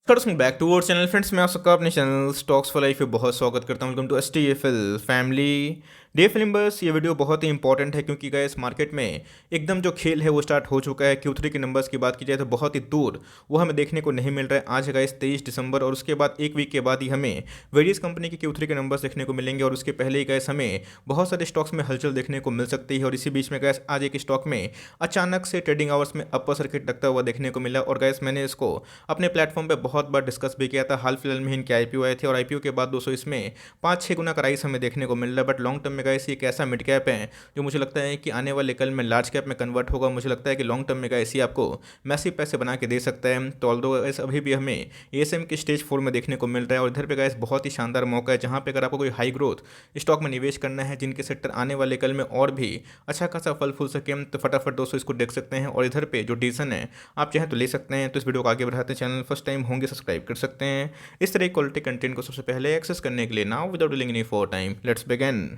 Welcome back to our channel friends. मैं आप सबका अपने चैनल स्टॉक्स फॉर लाइफ पे बहुत स्वागत करता हूं। Welcome to STFL family day film बस। ये वीडियो बहुत ही इंपॉर्टेंट है क्योंकि गाइस मार्केट में एकदम जो खेल है वो स्टार्ट हो चुका है। Q3 के नंबर्स की बात की जाए तो बहुत ही दूर वो हमें देखने को नहीं मिल रहा है। आज है गाइस 23 दिसंबर और उसके बाद एक वीक के बाद ही हमें वेरियस कंपनी के Q3 के नंबर्स देखने को मिलेंगे और उसके पहले ही गाइस हमें बहुत सारे स्टॉक्स में हलचल देखने को मिल सकती है। और इसी बीच में गाइस आज एक स्टॉक में अचानक से ट्रेडिंग आवर्स में अपर सर्किट लगता हुआ देखने को मिला और गाइस मैंने इसको अपने प्लेटफॉर्म पे बहुत बार डिस्कस भी किया था। हाल फिलहाल में इनके आईपीओ आए थे और आईपीओ के बाद दोस्तों इसमें 5-6 गुना का राइस हमें देखने को मिल रहा है। बट लॉन्ग टर्म में गाइस ये एक ऐसा मिड कैप है जो मुझे लगता है कि आने वाले कल में लार्ज कैप में कन्वर्ट होगा। मुझे लगता है कि लॉन्ग टर्म में गाइस ये आपको मैसिव पैसे बना के दे सकता है। तो ऑल्दो गाइस अभी भी हमें एएसएम की स्टेज 4 में देखने को मिल रहा है और इधर पे गाइस बहुत ही शानदार मौका है जहां पे अगर आपको कोई हाई ग्रोथ स्टॉक में निवेश करना है जिनके सेक्टर आने वाले कल में और भी अच्छा खासा फल फूल सके तो फटाफट दोस्तों इसको देख सकते हैं। और इधर पे जो डिसीजन है आप चाहें तो ले सकते हैं। तो इस वीडियो को आगे बढ़ाते हैं, चैनल फर्स्ट टाइम होंगे सब्सक्राइब कर सकते हैं इस तरह क्वालिटी कंटेंट को सबसे पहले एक्सेस करने के लिए। Now without delaying any for time let's begin.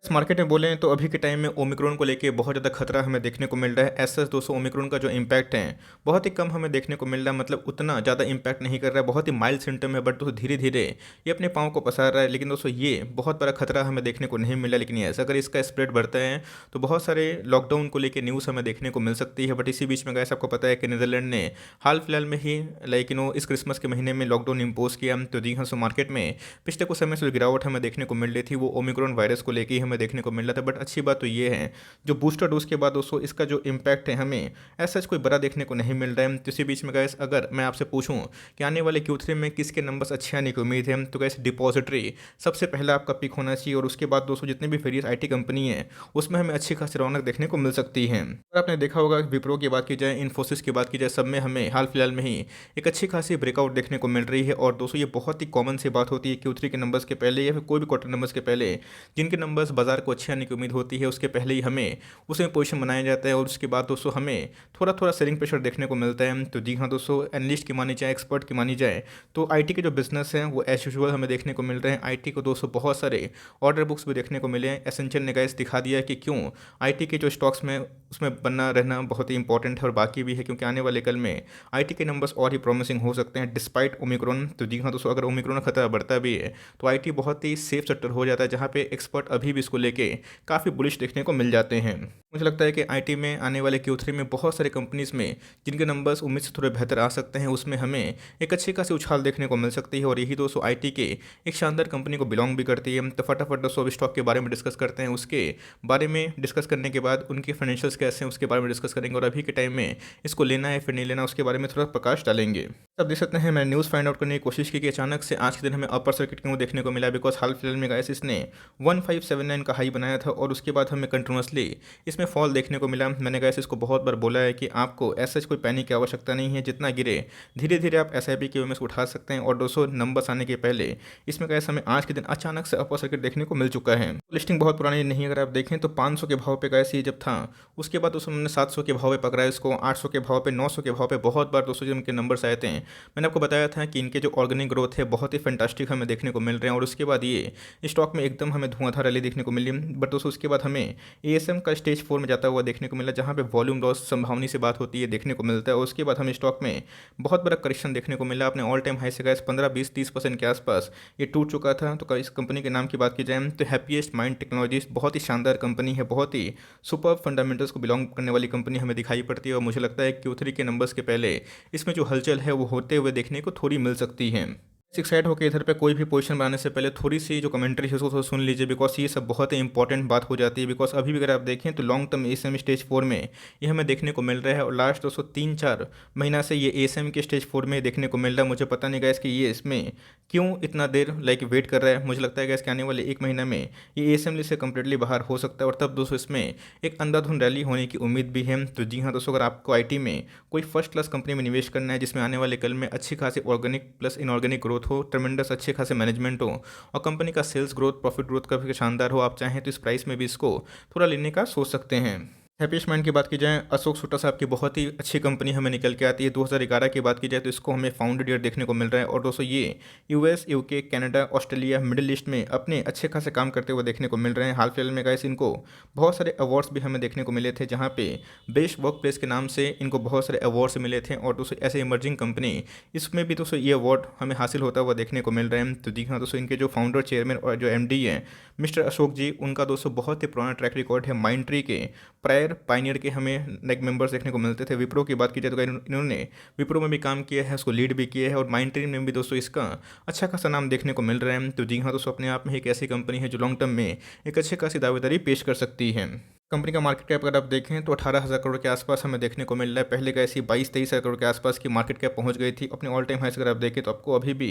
इस मार्केट में बोलें तो अभी के टाइम में ओमिक्रॉन को लेके बहुत ज़्यादा खतरा हमें देखने को मिल रहा है। ऐसा दोस्तों ओमिक्रॉन का जो इम्पैक्ट है बहुत ही कम हमें देखने को मिल रहा है, मतलब उतना ज़्यादा इम्पैक्ट नहीं कर रहा है, बहुत ही माइल्ड सिम्टम है। बट दोस्तों धीरे धीरे ये अपने पाँव को पसार रहा है। लेकिन दोस्तों ये बहुत बड़ा खतरा हमें देखने को नहीं मिल रहा। लेकिन ऐसा अगर इसका स्प्रेड बढ़ता है तो बहुत सारे लॉकडाउन को लेकर न्यूज़ हमें देखने को मिल सकती है। बट इसी बीच में गैस आपको पता है कि नीदरलैंड ने हाल फिलहाल में ही इस क्रिसमस के महीने में लॉकडाउन इम्पोज किया। तो जी हाँ, सो मार्केट में पिछले कुछ समय से गिरावट हमें देखने को मिल रही थी वो ओमिक्रॉन वायरस को लेकर ही हमें देखने को मिल रहा था। बट अच्छी बात तो ये है जो बूस्टर डोज के बाद दोस्तों इसका जो इम्पैक्ट है हमें ऐसा कोई बड़ा देखने को नहीं मिल रहा है। तो इसी बीच में गैस अगर मैं आपसे पूछूं कि आने वाले Q3 में किसके नंबर्स अच्छे आने की उम्मीद है तो गैस डिपॉजिटरी सबसे पहला आपका पिक होना चाहिए। और उसके बाद दोस्तों जितने भी वेरियस आईटी कंपनी है उसमें हमें अच्छी खासी रौनक देखने को मिल सकती है। और आपने देखा होगा विप्रो की बात की जाए, इन्फोसिस की बात की जाए, सब में हमें हाल फिलहाल में ही एक अच्छी खासी ब्रेकआउट देखने को मिल रही है। और दोस्तों ये बहुत ही कॉमन सी बात होती है Q3 के नंबर्स के पहले या फिर कोई भी क्वार्टर नंबर्स के पहले जिनके नंबर्स बाजार को अच्छे आने की उम्मीद होती है उसके पहले ही हमें उसमें पोजीशन बनाया जाता है। और उसके बाद दोस्तों हमें थोड़ा थोड़ा सेलिंग प्रेशर देखने को मिलता है। तो जी हाँ दोस्तों, एनालिस्ट की मानी जाए, एक्सपर्ट की मानी जाए तो आईटी के जो बिजनेस हैं वो एज यूजुअल हमें देखने को मिल रहे हैं। आईटी को दोस्तों बहुत सारे ऑर्डर बुक्स भी देखने को मिले हैं। एसेंशियल ने गाइस दिखा दिया है कि क्यों आईटी के जो स्टॉक्स में उसमें बनना रहना बहुत ही इंपॉर्टेंट है। और बाकी भी है क्योंकि आने वाले कल में आईटी के नंबर्स और ही प्रॉमिसिंग हो सकते हैं डिस्पाइट ओमिक्रॉन। तो जी हाँ दोस्तों, अगर ओमिक्रॉन का खतरा बढ़ता भी है तो आईटी बहुत ही सेफ सेक्टर हो जाता है जहाँ पे एक्सपर्ट अभी भी इसको लेके काफ़ी बुलिश देखने को मिल जाते हैं। मुझे लगता है कि आईटी में आने वाले Q3 में बहुत सारे कंपनीज में जिनके नंबर्स उम्मीद से थोड़े बेहतर आ सकते हैं उसमें हमें एक अच्छी खासी उछाल देखने को मिल सकती है। और यही दोस्तों आईटी के एक शानदार कंपनी को बिलोंग भी करती है। तो फटाफट दोस्तों अब स्टॉक के बारे में डिस्कस करते हैं। उसके बारे में डिस्कस करने के बाद उनके फाइनेंशियल्स कैसे हैं उसके बारे में डिस्कस करेंगे और अभी के टाइम में इसको लेना है फिर नहीं लेना उसके बारे में थोड़ा प्रकाश डालेंगे। अब देख सकते हैं मैंने न्यूज़ फाइंड आउट करने की कोशिश की कि अचानक से आज के दिन हमें अपर सर्किट क्यों देखने को मिला। बिकॉज हाल फिलहाल में गाइस इसने 1579 का हाई बनाया था और उसके बाद हमें कंटिन्यूसली इसमें फॉल देखने को मिला। मैंने गाइस इसको बहुत बार बोला है कि आपको ऐसा कोई पैनिक की आवश्यकता नहीं है, जितना गिरे धीरे धीरे आप एसआईपी के वे में उठा सकते हैं। और 200 नंबर्स आने के पहले इसमें गाइस हमें आज के दिन अचानक से अपर सर्किट देखने को मिल चुका है। लिस्टिंग बहुत पुरानी नहीं, अगर आप देखें तो 500 के भाव पे गाइस ये जब था उसके बाद दोस्तों हमने 700 के भाव पे पकड़ा है इसको, 800 के भाव पे, 900 के भाव पे बहुत बार दोस्तों जब इनके नंबर्स आए थे मैंने आपको बताया था कि इनके जो ऑर्गेनिक ग्रोथ है बहुत ही फैंटास्टिक हमें देखने को मिल रहे हैं। और उसके बाद ये स्टॉक में एकदम हमें धुआंधार रैली देखने को मिली। बट दोस्तों उसके बाद हमें एएसएम का स्टेज 4 में जाता हुआ देखने को मिला जहाँ पे वॉल्यूम लॉस संभावनी से बात होती है देखने को मिलता है। और उसके बाद हमें स्टॉक में बहुत बड़ा करेक्शन देखने को मिला। अपने ऑल टाइम हाई से गैस 15-20-30% के आसपास ये टूट चुका था। तो इस कंपनी के नाम की बात की जाए तो हैप्पीएस्ट माइंड टेक्नोलॉजीज बहुत ही शानदार कंपनी है, बहुत ही सुपर फंडामेंटल्स को बिलोंग करने वाली कंपनी हमें दिखाई पड़ती है। और मुझे लगता है Q3 के नंबर्स के पहले इसमें जो हलचल है वो होते हुए देखने को थोड़ी मिल सकती है। सिक्स साइड होकर इधर पे कोई भी पोजीशन बनाने से पहले थोड़ी सी जो कमेंट्री है उसको थोड़ा सुन लीजिए। बिकॉज ये सब बहुत ही इंपॉर्टेंट बात हो जाती है। बिकॉज अभी भी अगर आप देखें तो लॉन्ग टर्म एएसएम स्टेज 4 में ये हमें देखने को मिल रहा है। और लास्ट 203-4 महीना से ये एएसएम के स्टेज 4 में देखने को मिल रहा है। मुझे पता नहीं गैस कि ये इसमें क्यों इतना देर वेट कर रहा है। मुझे लगता है गैस कि आने वाले एक महीना में ये एएसएम लिस्ट से कम्प्लीटली बाहर हो सकता है और तब दोस्तों इसमें एक अंधाधुंध रैली होने की उम्मीद भी है। तो जी हाँ दोस्तों, अगर आपको आईटी में कोई फर्स्ट क्लास कंपनी में निवेश करना है जिसमें आने वाले कल में अच्छी खासी ऑर्गेनिक प्लस इनऑर्गेनिक ग्रोथ हो, ट्रेमेंडस अच्छे खासे मैनेजमेंट हो और कंपनी का सेल्स ग्रोथ प्रॉफिट ग्रोथ का भी शानदार हो, आप चाहें तो इस प्राइस में भी इसको थोड़ा लेने का सोच सकते हैं। हैप्पीएस्ट माइंड की बात की जाए, अशोक शुक्ला साहब की बहुत ही अच्छी कंपनी हमें निकल के आती है। 2011 की बात की जाए तो इसको हमें फाउंडेड ईयर देखने को मिल रहा है और दोस्तों ये US, UK, Canada, Australia, middle east में अपने अच्छे खासे काम करते हुए देखने को मिल रहे हैं। हाल फिलहाल में गाइस इनको बहुत सारे अवार्ड्स भी हमें देखने को मिले थे, जहाँ पे बेस्ट वर्क प्लेस के नाम से इनको बहुत सारे अवार्ड्स मिले थे। और दोस्तों ऐसे इमर्जिंग कंपनी, इसमें भी दोस्तों ये अवार्ड हमें हासिल होता हुआ देखने को मिल रहे हैं। तो जी हाँ दोस्तों, इनके जो फाउंडर, चेयरमैन और जो एमडी हैं मिस्टर अशोक जी, उनका दोस्तों बहुत ही पुराना ट्रैक रिकॉर्ड है। माइंडट्री के प्रायर पाइनियर के हमें नेक मेंबर्स देखने को मिलते थे। विप्रो की बात की जाए तो इन्होंने विप्रो में भी काम किया है, उसको लीड भी किया है और माइंडट्री में भी दोस्तों इसका अच्छा खासा नाम देखने को मिल रहा है। तो जी हाँ दोस्तों, अपने आप में एक ऐसी कंपनी है जो लॉन्ग टर्म में एक अच्छी खासी दावेदारी पेश कर सकती है। कंपनी का मार्केट कैप अगर आप देखें तो 18,000 करोड़ के आसपास हमें देखने को मिल रहा है। पहले का ऐसी 22-23,000 करोड़ के आसपास की मार्केट कैप पहुंच गई थी। अपने ऑल टाइम हाई से अगर आप देखें तो आपको अभी भी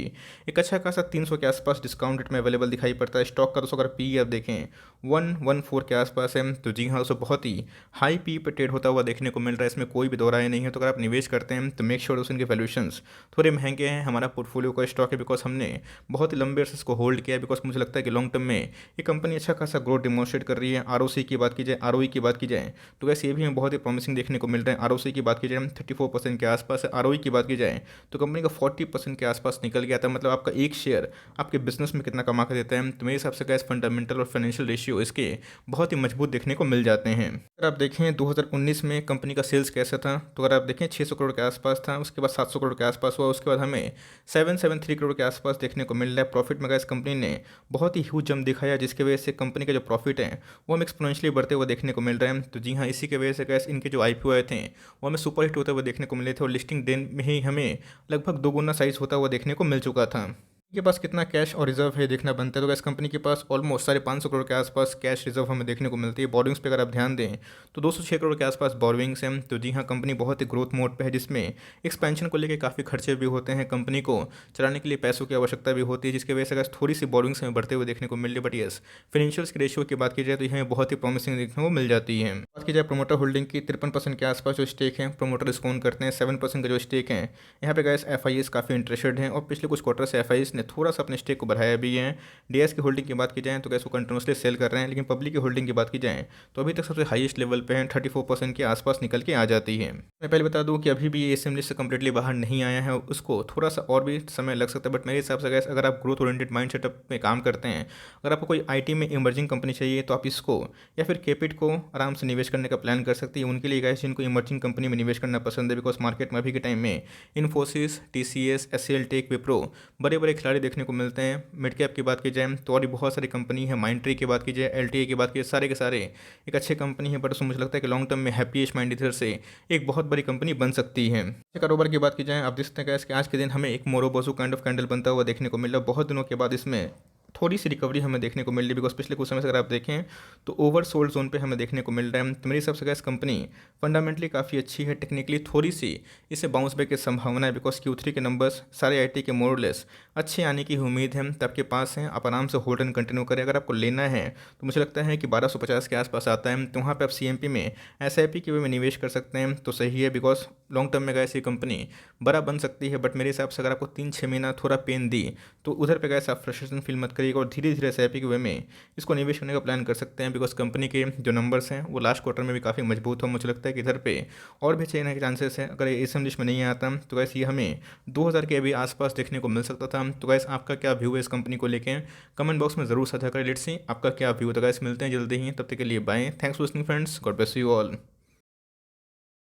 एक अच्छा खासा 300 के आसपास डिस्काउंट रेट में अवेलेबल दिखाई पड़ता है। स्टॉक का दोस्तों अगर पी आप देखें 114 के आसपास है। तो जी हाँ दोस्तों, बहुत ही हाई पी पे ट्रेड होता हुआ देखने को मिल रहा है, इसमें कोई भी दो राय नहीं है। तो अगर आप निवेश करते हैं तो मेक श्योर दोस्तों इनके वैल्यूएशंस थोड़े महंगे हैं। हमारा पोर्टफोलियो का स्टॉक है बिकॉज हमने बहुत ही लंबे अर्से इसको होल्ड किया है, बिकॉज मुझे लगता है कि लॉन्ग टर्म में ये कंपनी अच्छा खासा ग्रोथ डिमॉन्स्ट्रेट कर रही है। आरओसी की बात की जाए, आरओई की बात की जाए तो वैसे ये भी हमें बहुत ही प्रॉमिसिंग देखने को मिल रहा है। आरओसी की बात की जाए 34% के आसपास है। आरओई की बात की जाए तो कंपनी का 40% के आसपास निकल गया था। मतलब आपका एक शेयर आपके बिजनेस में कितना कमा कर देता है। तो मेरे हिसाब से गैस फंडामेंटल और फाइनेंशियल रेशियो इसके बहुत ही मजबूत देखने को मिल जाते हैं। अगर आप देखें 2019 में कंपनी का सेल्स कैसा था, तो अगर आप देखें 600 करोड़ के आसपास था, उसके बाद 700 करोड़ के आसपास हुआ, उसके बाद हमें 773 करोड़ के आसपास देखने को मिल रहा है। प्रॉफिट में गैस कंपनी ने बहुत ही ह्यूज जंप दिखाया, जिसकी वजह से कंपनी का जो प्रॉफिट है वो हमें एक्सपोनेंशियली बढ़ते हुए देखने को मिल रहा है। तो जी हाँ, इसी की वजह से गैस इनके जो आईपीओ आए थे वो हमें सुपर हिट होते हुए देखने को मिले थे और लिस्टिंग दिन में ही हमें लगभग दोगुना साइज होता हुआ देखने को मिल चुका था। के पास कितना कैश और रिजर्व है देखना बनता है। तो गैस कंपनी के पास ऑलमोस्ट 550 करोड़ के आसपास कैश रिजर्व हमें देखने को मिलती है। बोरिंग्स पे अगर आप ध्यान दें तो 206 करोड़ के आसपास बोरिंग्स हैं। तो जी हाँ, कंपनी बहुत ही ग्रोथ मोड पे है, जिसमें एक्सपेंशन को लेकर काफ़ी खर्चे भी होते हैं। कंपनी को चलाने के लिए पैसों की आवश्यकता भी होती है, जिसकी वजह से गैस थोड़ी सी बोरिंग्स हमें बढ़ते हुए देखने को मिल रही है। बट यस, फाइनेंशियल्स की रेशियो की बात की जाए तो हमें बहुत ही प्रॉमिसिंग देखने को मिल जाती है। बात की जाए प्रोमोटर होल्डिंग की, 53% के आसपास जो स्टेक है प्रोमोटर डिस्काउंट करते हैं। 7% का जो स्टेक है यहाँ पे गैस एफ काफ़ी इंटरेस्टेड हैं और पिछले कुछ क्वार्टर से एफ ने थोड़ा सा अपने स्टेक को बढ़ाया भी है। डीएस की होल्डिंग की बात की जाए तो गैस वो कंटिन्यूसली सेल कर रहे हैं, लेकिन पब्लिक की होल्डिंग की बात की जाए तो अभी तक सबसे हाईएस्ट लेवल पे है, 34% के आसपास निकल के आ जाती है। मैं पहले बता दूं कि अभी भी ये एसएम लिस्ट से कम्प्लीटली बाहर नहीं आया है, उसको थोड़ा सा और भी समय लग सकता है। बट मेरे हिसाब से गैस अगर आप ग्रोथ ओरिएंटेड माइंड सेटअप में काम करते हैं, अगर आपको कोई आईटी में इमर्जिंग कंपनी चाहिए तो आप इसको या फिर केपिट को आराम से निवेश करने का प्लान कर सकती है। उनके लिए गैस जिनको इमर्जिंग कंपनी में निवेश करना पसंद है, बिकॉज मार्केट में अभी के टाइम में Infosys, TCS, HCL tech, Wipro बड़े बड़े खिलाड़ी देखने को मिलते हैं। मिड कैप की बात की जाए तो और भी बहुत सारी कंपनी है। माइंडट्री की बात की जाए, एलटीए की बात की जाए, सारे के सारे एक अच्छे कंपनी है। बट उसमें मुझे लगता है कि लॉन्ग टर्म में हैप्पीएस्ट माइंड इधर से एक बहुत बड़ी कंपनी बन सकती है। कारोबार की बात की जाए, आप देख सकते हैं कि आज के दिन हमें एक मोरोबोसो काइंड ऑफ कैंडल बनता हुआ देखने को मिल रहा है। बहुत दिनों के बाद इसमें थोड़ी सी रिकवरी हमें देखने को मिल रही है, बिकॉज पिछले कुछ समय से अगर आप देखें तो ओवर सोल्ड जोन पे हमें देखने को मिल रहा है। तो मेरे हिसाब से गैस कंपनी फंडामेंटली काफ़ी अच्छी है। टेक्निकली थोड़ी सी इसे बाउंस बैक की संभावना है, बिकॉज Q3 के नंबर्स सारे आईटी के मोरलेस अच्छे आने की उम्मीद है। तो आपके पास है, आप आराम से होल्ड एंड कंटिन्यू करें। अगर आपको लेना है तो मुझे लगता है कि 1250 के आसपास आता है, तो वहाँ पर आप CMP में SIP के वे में निवेश कर सकते हैं तो सही है, बिकॉज लॉन्ग टर्म में गैस ये कंपनी बड़ा बन सकती है। बट मेरे हिसाब से अगर आपको 3-6 महीना थोड़ा पेन दी तो उधर पे गैस आप फ्रस्ट्रेशन फील मत करिएगा और धीरे धीरे SIP के वे में इसको निवेश करने का प्लान कर सकते हैं, बिकॉज कंपनी के जो नंबर्स हैं वो लास्ट क्वार्टर में भी काफ़ी मजबूत हो। मुझे लगता है कि इधर पे और भी चेन के चांसेस हैं। अगर ये एसएम लिस्ट में नहीं आता तो गैस ये हमें 2000 के अभी आसपास देखने को मिल सकता था। तो गैस आपका क्या व्यू है इस कंपनी को लेकर, कमेंट बॉक्स में जरूर साझा करें। लेट्स सी आपका क्या व्यू है। तो गैस मिलते हैं जल्दी ही, तब तक के लिए bye. Thanks for listening friends, god bless you all.